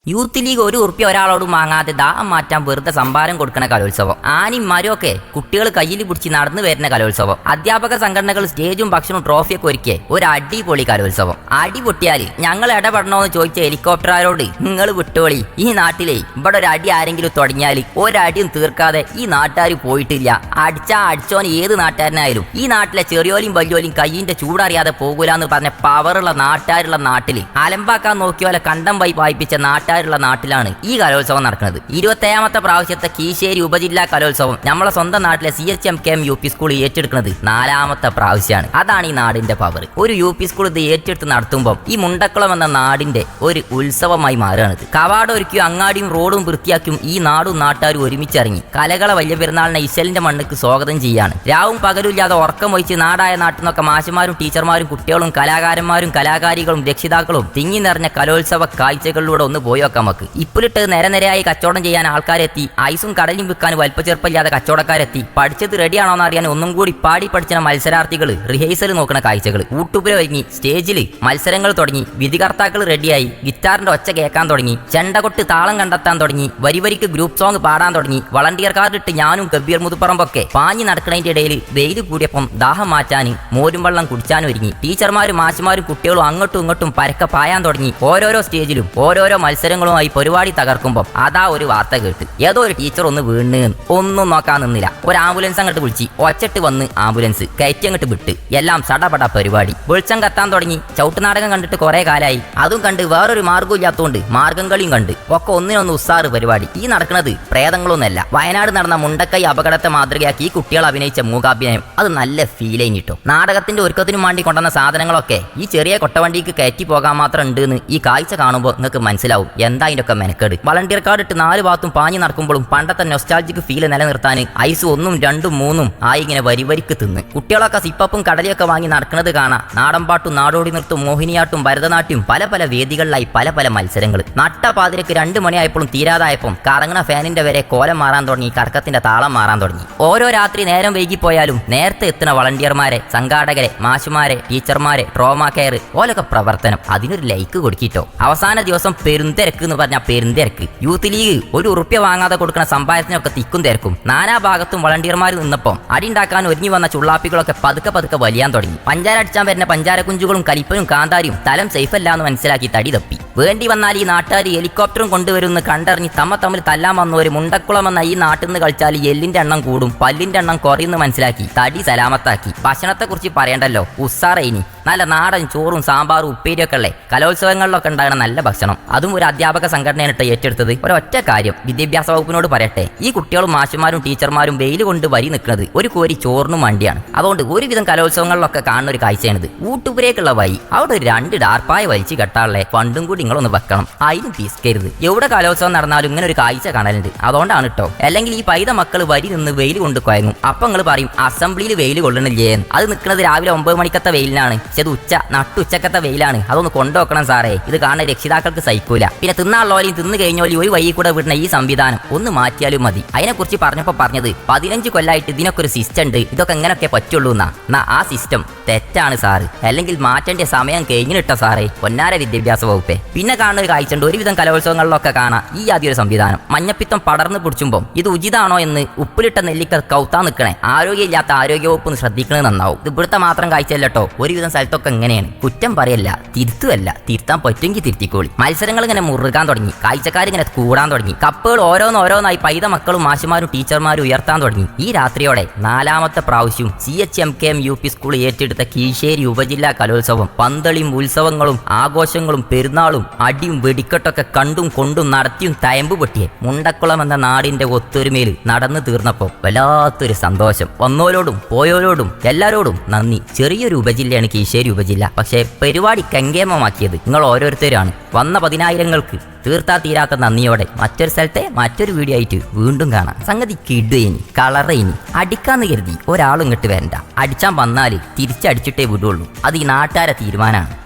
Youth league ₹1 ഒരാളോടും വാങ്ങാതെ ദാഹം മാറ്റാൻ വെറുതെ സംഭാരം കൊടുക്കുന്ന കലോത്സവം. ആനയും മരമൊക്കെ കുട്ടികൾ കയ്യിൽ പിടിച്ച് നടന്നു വരുന്ന കലോത്സവം. അധ്യാപക സംഘടനകൾ സ്റ്റേജും ഭക്ഷണവും ട്രോഫിയൊക്കെ ഒരുക്കിയ ഒരു അടിപൊളി കലോത്സവം. അടി പൊട്ടിയാൽ ഞങ്ങൾ ഇടപെടണമെന്ന് ചോദിച്ച ഹെലികോപ്റ്ററുകാരോട് നിങ്ങൾ വിട്ടോളി. ഈ നാട്ടിലെ ഇവിടെ ഒരു അടി ആരെങ്കിലും തുടങ്ങിയാൽ ഒരടിയും തീർക്കാതെ ഈ നാട്ടുകാർ പോയിട്ടില്ല. അടിച്ചോന് ഏത് നാട്ടുകാരനായാലും ഈ നാട്ടിലെ ചെറിയോലും വലിയോലും കയ്യിന്റെ ചൂടറിയാതെ പോകൂലെന്ന് പറഞ്ഞ പവറുള്ള നാട്ടുകാരുള്ള നാട്ടിൽ അലമ്പാക്കാൻ നോക്കിയോലെ കണ്ടം വായിപ്പിച്ച ുള്ള നാട്ടിലാണ് ഈ കലോത്സവം നടക്കുന്നത്. 27ാമത്തെ പ്രാവശ്യത്തെ കീശേരി ഉപജില്ലാ കലോത്സവം നമ്മളെ സ്വന്തം നാട്ടിലെ CHMKM UP സ്കൂൾ ഏറ്റെടുക്കുന്നത് 4ാമത്തെ പ്രാവശ്യമാണ്. അതാണ് ഈ നാടിന്റെ പവർ. ഒരു UP സ്കൂൾ ഇത് ഏറ്റെടുത്ത് നടത്തുമ്പോൾ ഈ മുണ്ടക്കുളം എന്ന നാടിന്റെ ഒരു ഉത്സവമായി മാറുകയാണിത്. കവാടം ഒരുക്കിയും അങ്ങാടിയും റോഡും വൃത്തിയാക്കിയും ഈ നാടും നാട്ടുകാരും ഒരുമിച്ചിറങ്ങി കലകളെ വലിയ പെരുന്നാളിനെ ഇശലിന്റെ മണ്ണിക്ക് സ്വാഗതം ചെയ്യാണ്. രാവും പകലും ഇല്ലാതെ ഉറക്കം വഹിച്ച് നാടായ നാട്ടിൽ നിന്നൊക്കെ മാഷുമാരും ടീച്ചർമാരും കുട്ടികളും കലാകാരന്മാരും കലാകാരികളും രക്ഷിതാക്കളും തിങ്ങി നിറഞ്ഞ കലോത്സവ കാഴ്ചകളിലൂടെ ഒന്ന് പോയി വെക്കാം. നമുക്ക് ഇപ്പിലിട്ട് നിരനിരയായി കച്ചവടം ചെയ്യാൻ ആൾക്കാരെത്തി. ഐസും കടലും വിൽക്കാൻ വലിപ്പച്ചെറുപ്പമില്ലാതെ കച്ചവടക്കാരെത്തി. പഠിച്ചത് റെഡിയാണോന്ന് അറിയാൻ ഒന്നും കൂടി പാടി പഠിച്ച മത്സരാർത്ഥികൾ റിഹേഴ്സൽ നോക്കുന്ന കാഴ്ചകൾ. യൂട്യൂബിൽ ഒരുങ്ങി സ്റ്റേജിൽ മത്സരങ്ങൾ തുടങ്ങി. വിധികർത്താക്കൾ റെഡിയായി. ഗിറ്റാറിന്റെ ഒച്ച കേൾക്കാൻ തുടങ്ങി. ചെണ്ട കൊട്ട് താളം കണ്ടെത്താൻ തുടങ്ങി. വരിവരിക്ക് ഗ്രൂപ്പ് സോങ് പാടാൻ തുടങ്ങി. വളണ്ടിയർ കാർഡിട്ട് ഞാനും കബീർ മുതുപ്പറമ്പൊക്കെ പാഞ്ഞു നടക്കുന്നതിന്റെ ഇടയിൽ വെയിൽ കൂടിയപ്പം ദാഹം മാറ്റാൻ മോരും വെള്ളം കുടിച്ചാൻ ഒരുങ്ങി. ടീച്ചർമാരും മാഷുമാരും കുട്ടികളും അങ്ങോട്ടും ഇങ്ങോട്ടും പരക്കെ പായാൻ തുടങ്ങി. ഓരോരോ സ്റ്റേജിലും ഓരോരോ മത്സരങ്ങളുമായി പരിപാടി തകർക്കുമ്പോൾ അതാ ഒരു വാർത്ത കേട്ട് ഏതോ ഒരു ടീച്ചർ ഒന്ന് വീണ്. ഒന്നും നോക്കാൻ നിന്നില്ല. ഒരു ആംബുലൻസ് അങ്ങോട്ട് വിളിച്ച് ഒച്ചട്ട് വന്ന് ആംബുലൻസ് കയറ്റി അങ്ങോട്ട് വിട്ട്. എല്ലാം സടപട പരിപാടി. വെളിച്ചം കത്താൻ തുടങ്ങി. ചവിട്ടുനാടകം കണ്ടിട്ട് കുറെ കാലായി. അതും കണ്ട് വേറൊരു മാർഗ്ഗം ഇല്ലാത്തോണ്ട് മാർഗം കളിയും കണ്ട് ഒക്കെ ഒന്നിനൊന്ന് ഉസാറ് പരിപാടി. ഈ നടക്കുന്നത് പ്രേതങ്ങളൊന്നല്ല. വയനാട് നടന്ന മുണ്ടക്കൈ അപകടത്തെ മാതൃകയാക്കി ഈ കുട്ടികൾ അഭിനയിച്ച മൂകാഭിനയം അത് നല്ല ഫീൽ കഴിഞ്ഞിട്ടോ. നാടകത്തിന്റെ ഒരുക്കത്തിനും വേണ്ടി കൊണ്ടുവന്ന സാധനങ്ങളൊക്കെ ഈ ചെറിയ കൊട്ടവണ്ടിക്ക് കയറ്റി പോകാൻ മാത്രം ഉണ്ട് എന്ന് ഈ കാഴ്ച കാണുമ്പോൾ നിങ്ങൾക്ക് മനസ്സിലാവും എന്താ ഇതിനൊക്കെ മെനക്കേട്. വളണ്ടിയർ കാർഡ് ഇട്ട് 4 ഭാഗത്തും പാഞ്ഞു നടക്കുമ്പോഴും പണ്ടത്തെ നൊസ്റ്റാൾജിക് ഫീൽ നിലനിർത്താൻ ഐസ് 1, 2, 3 ആയി ഇങ്ങനെ വരിവരിക്ക് തിന്ന് കുട്ടികളൊക്കെ സിപ്പപ്പും കടലയൊക്കെ വാങ്ങി നടക്കുന്നത് കാണാം. നാടൻപാട്ടും നാടോടി നൃത്തും മോഹിനിയാട്ടും ഭരതനാട്യം പല പല വേദികളിലായി പല പല മത്സരങ്ങൾ. നട്ട പാതിരക്ക് 2 മണിയായപ്പോഴും തീരാതായപ്പം കറങ്ങണ ഫാനിന്റെ വരെ കോലം മാറാൻ തുടങ്ങി. കറക്കത്തിന്റെ താളം മാറാൻ തുടങ്ങി. ഓരോ രാത്രി നേരം വൈകിപ്പോയാലും നേരത്തെ എത്തുന്ന വളണ്ടിയർമാരെ, സംഘാടകരെ, മാഷുമാരെ, ടീച്ചർമാരെ, ട്രോമാ കെയർ ഓലൊക്കെ പ്രവർത്തനം അതിനൊരു ലൈക്ക് കൊടുക്കിട്ടോ. അവസാന ദിവസം പെരുന്തിരക്ക് എന്ന് പറഞ്ഞാൽ പെരുന്തിരക്ക്. യൂത്ത് ലീഗ് ₹1 വാങ്ങാതെ കൊടുക്കുന്ന സമ്പാദനത്തിനൊക്കെ തിക്കും തിരക്കും. നാനാ ഭാഗത്തും വളണ്ടിയർമാർ നിന്നപ്പം അടിയുണ്ടാക്കാൻ ഒരുങ്ങി വന്ന ചുള്ളാപ്പികളൊക്കെ പതുക്കെ വലിയാൻ തുടങ്ങി. പഞ്ചാര അടിച്ചാൻ വരുന്ന പഞ്ചാരക്കുഞ്ചുകളും കലിപ്പനും കാന്താരിയും തലം സേഫല്ല എന്ന് മനസ്സിലാക്കി തടി തപ്പി. വേണ്ടി വന്നാൽ ഈ നാട്ടുകാർ ഹെലികോപ്റ്ററും കൊണ്ടുവരുമെന്ന് കണ്ടറിഞ്ഞ് തമ്മിൽ തല്ലാൻ വന്നവര് മുണ്ടക്കുളം എന്ന ഈ നാട്ടിൽ നിന്ന് കളിച്ചാൽ എല്ലിന്റെ എണ്ണം കൂടും പല്ലിന്റെ എണ്ണം കുറയുമെന്ന് മനസ്സിലാക്കി തടി സലാമത്താക്കി. ഭക്ഷണത്തെക്കുറിച്ച് പറയണ്ടല്ലോ, ഉസാറൈനി നല്ല നാടൻ ചോറും സാമ്പാറും ഉപ്പേരിയൊക്കെ ഉള്ളേ കലോത്സവങ്ങളിലൊക്കെ ഉണ്ടാകുന്ന നല്ല ഭക്ഷണം. അതും ഒരു അധ്യാപക സംഘടനയാണ് ഏറ്റെടുത്തത്. ഒരൊറ്റ കാര്യം വിദ്യാഭ്യാസ വകുപ്പിനോട് പറയട്ടെ, ഈ കുട്ടികളും മാഷുമാരും ടീച്ചർമാരും വെയിൽ കൊണ്ട് വരി നിൽക്കുന്നത് ഒരു കോരി ചോറിനും വണ്ടിയാണ്. അതുകൊണ്ട് ഒരുവിധം കലോത്സവങ്ങളിലൊക്കെ കാണുന്ന ഒരു കാഴ്ചയാണിത്. ഊട്ടുപുരേക്കുള്ള വഴി അവിടെ ഒരു 2 ഡാർപ്പായ വലിച്ച് കെട്ടാനുള്ള ഫണ്ടും കൂടി നിങ്ങളൊന്ന് വെക്കണം. അതിനും പീസ്കരുത്. എവിടെ കലോത്സവം നടന്നാലും ഇങ്ങനെ ഒരു കാഴ്ച കാണലുണ്ട്. അതുകൊണ്ടാണ് കേട്ടോ. അല്ലെങ്കിൽ ഈ പൈത മക്കൾ വരി നിന്ന് വെയിൽ കൊണ്ട് കുഴങ്ങും. അപ്പൊ നിങ്ങൾ പറയും അസംബ്ലിയിൽ വെയിൽ കൊള്ളണില്ലേ. അത് നിൽക്കുന്നത് രാവിലെ 9 മണിക്കത്തെ വെയിലാണ്. പക്ഷെ അത് നട്ടുച്ചക്കത്തെ വെയിലാണ്. അതൊന്ന് കൊണ്ടുവെക്കണം സാറേ. ഇത് കാണാൻ രക്ഷിതാക്കൾക്ക് സഹിക്കൂല. പിന്നെ തിന്നാളോലെയും തിന്നു കഴിഞ്ഞോലി ഒരു വഴി കൂടെ വിടുന്ന ഈ സംവിധാനം ഒന്ന് മാറ്റിയാലും മതി. അതിനെക്കുറിച്ച് പറഞ്ഞപ്പോൾ പറഞ്ഞത് 15 കൊല്ലമായിട്ട് ഇതിനൊക്കെ ഒരു സിസ്റ്റം ഉണ്ട്, ഇതൊക്കെ എങ്ങനെയൊക്കെ പറ്റുള്ളൂ എന്നാ ആ സിസ്റ്റം തെറ്റാണ് സാറ്. അല്ലെങ്കിൽ മാറ്റേണ്ട സമയം കഴിഞ്ഞിട്ട സാറേ പൊന്നാര വിദ്യാഭ്യാസ വകുപ്പേ. പിന്നെ കാണുന്ന ഒരു കാഴ്ച ഉണ്ട്. ഒരുവിധം കലോത്സവങ്ങളിലൊക്കെ കാണാം ഈ ആദ്യ ഒരു സംവിധാനം. മഞ്ഞപ്പിത്തം പടർന്ന് പിടിച്ചുമ്പോൾ ഇത് ഉചിതാണോ എന്ന് ഉപ്പിലിട്ട നെല്ലിക്ക കൗത്താൻ നിൽക്കണേ. ആരോഗ്യമില്ലാത്ത ആരോഗ്യവകുപ്പ് ശ്രദ്ധിക്കണത് നന്നാവും. ഇത് ഇവിടുത്തെ മാത്രം കാഴ്ചയല്ലോ. ഒരുവിധം സ്ഥലത്തൊക്കെ എങ്ങനെയാണ്. കുറ്റം പറയല്ല, തിരുത്തുമല്ല. തിരുത്താൻ പറ്റുമെങ്കിൽ തിരുത്തിക്കോളി. മത്സരങ്ങൾ ഇങ്ങനെ മുറുകാൻ തുടങ്ങി. കാഴ്ചക്കാരിങ്ങനെ കൂടാൻ തുടങ്ങി. കപ്പുകൾ ഓരോന്നോരോന്നായി പൈത മക്കളും മാഷുമാരും ടീച്ചർമാരും ഉയർത്താൻ തുടങ്ങി. ഈ രാത്രിയോടെ 4ാമത്തെ പ്രാവശ്യവും CHMKM UP സ്കൂൾ ഏറ്റെടുത്ത കീശേരി ഉപജില്ലാ കലോത്സവം പന്തളിയും ഉത്സവങ്ങളും ആഘോഷങ്ങളും പെരുന്നാളും അടിയും വെടിക്കെട്ടൊക്കെ കണ്ടും കൊണ്ടും നടത്തിയും തയമ്പ് പൊട്ടിയെ മുണ്ടക്കുളം എന്ന നാടിന്റെ ഒത്തൊരുമയിൽ നടന്നു തീർന്നപ്പോൾ വല്ലാത്തൊരു സന്തോഷം. വന്നോരോടും പോയോരോടും എല്ലാരോടും നന്ദി. ചെറിയൊരു ഉപജില്ലയാണ് കീശേരി ഉപജില്ല. പക്ഷേ പരിപാടി കങ്കേമമാക്കിയത് നിങ്ങൾ ഓരോരുത്തരാണ്. വന്ന 10,000ങ്ങൾക്ക് തീർത്താ തീരാത്ത നന്ദിയോടെ മറ്റൊരു സ്ഥലത്തെ മറ്റൊരു വീഡിയോ ആയിട്ട് വീണ്ടും കാണാം. സംഗതി കിടുവേനി കളറേനി. അടിക്കാന്ന് കരുതി ഒരാളും ഇങ്ങോട്ട് വരണ്ട. അടിച്ചാൻ വന്നാൽ തിരിച്ചടിച്ചിട്ടേ വിടുള്ളൂ. അത് ഈ നാട്ടുകാരെ തീരുമാനമാണ്.